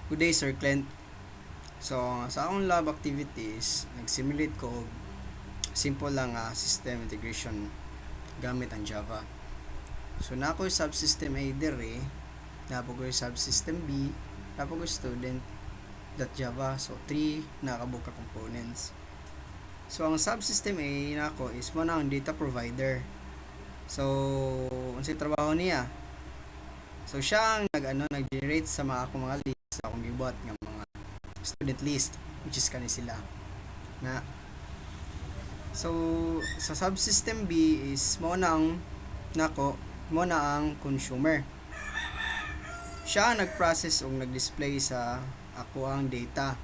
Good day, Sir Clint. So, sa akong lab activities, nag-simulate ko og simple lang system integration gamit ang Java. So, na ako subsystem A dire, na ko subsystem B, na ko student.java. So, 3 nakabuka components. So, ang subsystem A na ako is mo na ang data provider. So, unsay trabaho niya? So, siya ang nag-generate sa mga list sa akong gibuhat nga mga student list, which is kani sila na. So sa subsystem B is mo na ang consumer. Siya ang nag-process o nag-display sa ako ang data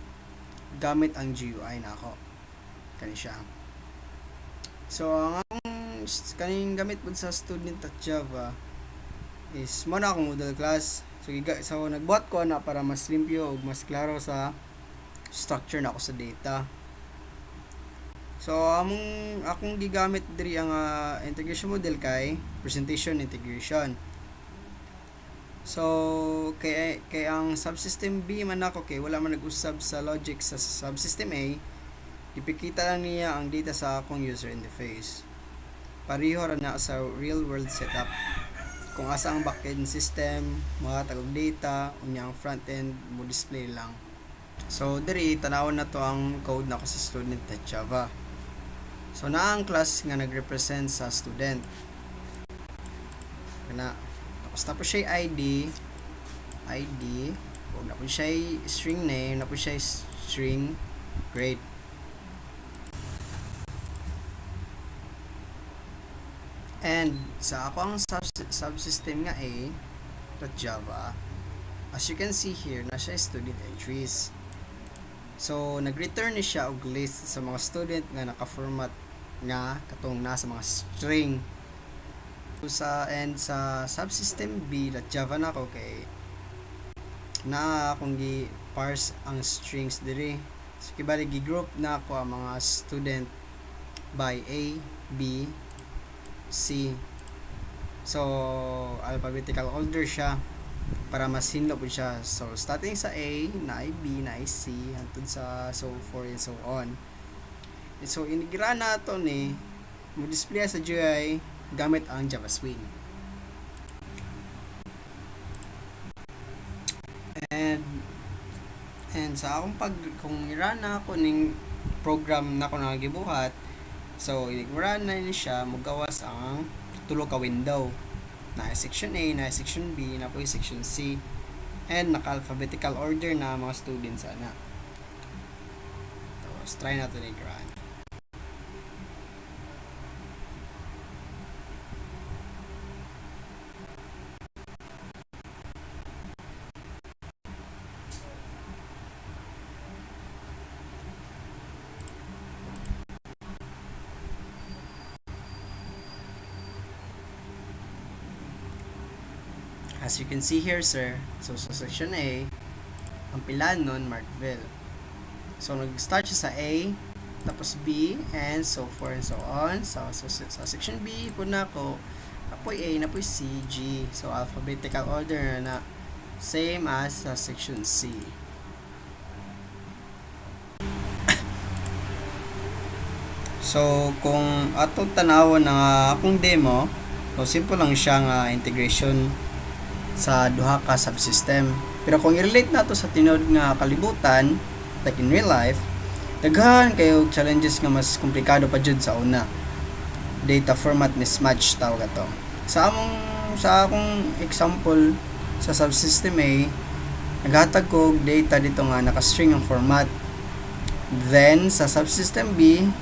gamit ang GUI na ako, kani siya. So ang kaning gamit pud sa student.java is mo na akong model class. So nagbuhat ko na para mas limpyo o mas klaro sa structure na ako sa data. So akong gigamit diri ang integration model kay presentation integration. So kay ang subsystem B man ako kay wala man nag-usab sa logic sa subsystem A, ipikita lang niya ang data sa akong user interface. Pareho ra na sa real world setup. Kung asa ang backend system, mga tagog data, unya ang frontend mo display lang. So diri tanawon na to ang code na ko sa student.java. So na ang class nga nagrepresent sa student. Kana tapos siya ID, o na po siya string name, na po siya string grade. And sa ako ang subsystem nga A.java, as you can see here, na siya student entries. So, nag-return ni siya og list sa mga student nga naka-format nga katong nasa mga string. So, sa subsystem B.java na ako kay na akong gi-parse ang strings diri. So, kibali gi-group na ako ang mga student by A, B, C. So, alphabetical order siya para mas hinlo po siya. So, starting sa A, na ay B, na ay C, hantod sa so forth and so on. And so, inigira na ito ni mo-display sa GUI gamit ang Java Swing. And sa akong kung i-run na ako ning program na ako nagibuhat, so, i-run na siya, magawas ang tulo ka window. Na section A, na section B, na po section C. And naka-alphabetical order na mga students ana. So, try natin i-run. As you can see here, sir, so sa section A, ang pilan nun, Markville. So, nag-start siya sa A, tapos B, and so forth and so on. So, sa section B, po na ako, napoy A, napoy C, G. So, alphabetical order na same as sa section C. So, kung atong tanawon na akong demo, so simple lang siya nga integration sa duha ka subsystem. Pero kung i-relate nato sa tinuod nga kalibutan, like in real life, daghan kayo challenges nga mas komplikado pa jud sa una. Data format mismatch tawag ato. Sa akong example sa subsystem A, naghatag ko data dito nga naka-string ang format. Then sa subsystem B,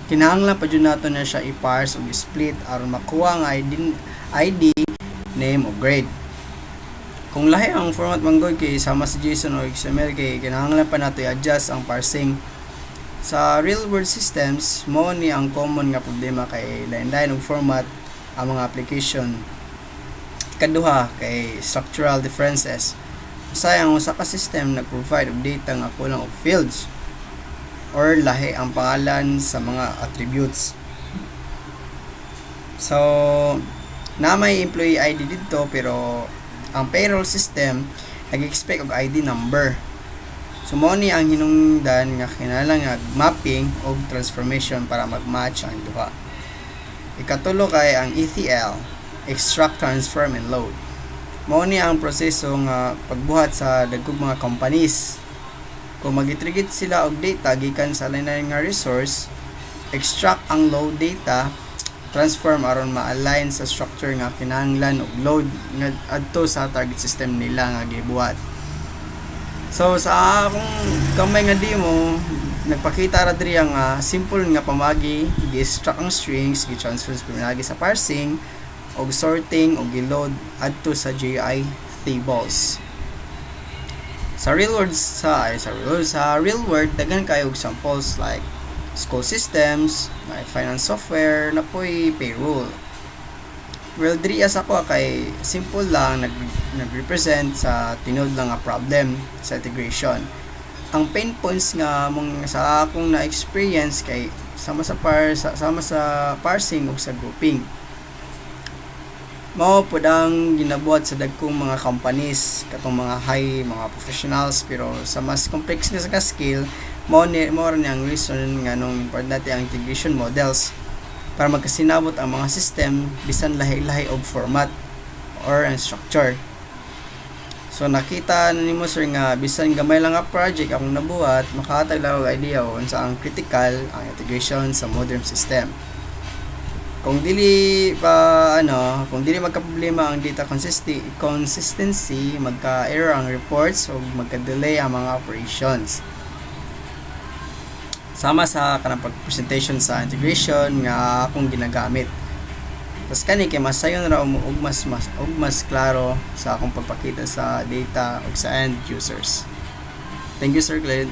kinahanglan pa jud nato na siya i-parse o i-split aron makuha nga ID, name o grade. Kung lahi ang format manggod kay sama sa JSON o XML kay kinahanglan pa nato i-adjust ang parsing. Sa real world systems, mo ni ang common nga problema kay lain-lain og format ang mga application. Ikaduha kay structural differences. Usay ang usa ka system nag-provide og data nga kulang og fields or lahi ang pangalan sa mga attributes. So, na may employee ID dito pero ang payroll system nag-expect og ID number. So mao ni ang hinungdan nga kinahanglan nga mapping og transformation para mag-match ang duha. Ikatulo kay ang ETL, extract, transform, and load. Mao ni ang proseso nga pagbuhat sa dagkog mga companies. Kung mag-itrigit sila og data gikan sa lain-lain nga resource, extract ang load data, transform aron ma-align sa structure nga kinahanglan og load nga adto sa target system nila nga gibuhat. So sa akong kamay nga demo, nagpakita ra diri ang simple nga pamagi, gi-extract ang strings, gi-transfer pinagi sa parsing, og sorting og gi-load adto sa GI tables. Sa real world daghan kayo og samples like school systems, like finance software, na po'y payroll. Well, diri as ako kay simple lang nag-represent sa tinod lang nga problem sa integration. Ang pain points nga mong sa akong na-experience kay sama sa parsing ug sa grouping. Mao pud ang ginabuhat sa dagkong mga companies katong mga mga professionals, pero sa mas complex nga sa skill mo rin ang reason nga nung importante ang integration models para magkasinabot ang mga system bisan lahi-lahi og format or ang structure. So nakita na nimo sir nga bisan gamay lang nga project akong nabuhat, makahatag lang og idea kung saan critical ang integration sa modern system. Kung dili magka-problema ang data consistency, magka-error ang reports o magka-delay ang mga operations. Sama sa kanang pag-presentation sa integration nga akong ginagamit. Tapos kani kay masayon ra og mas klaro sa akong pagpakita sa data ug sa end users. Thank you Sir Glenn.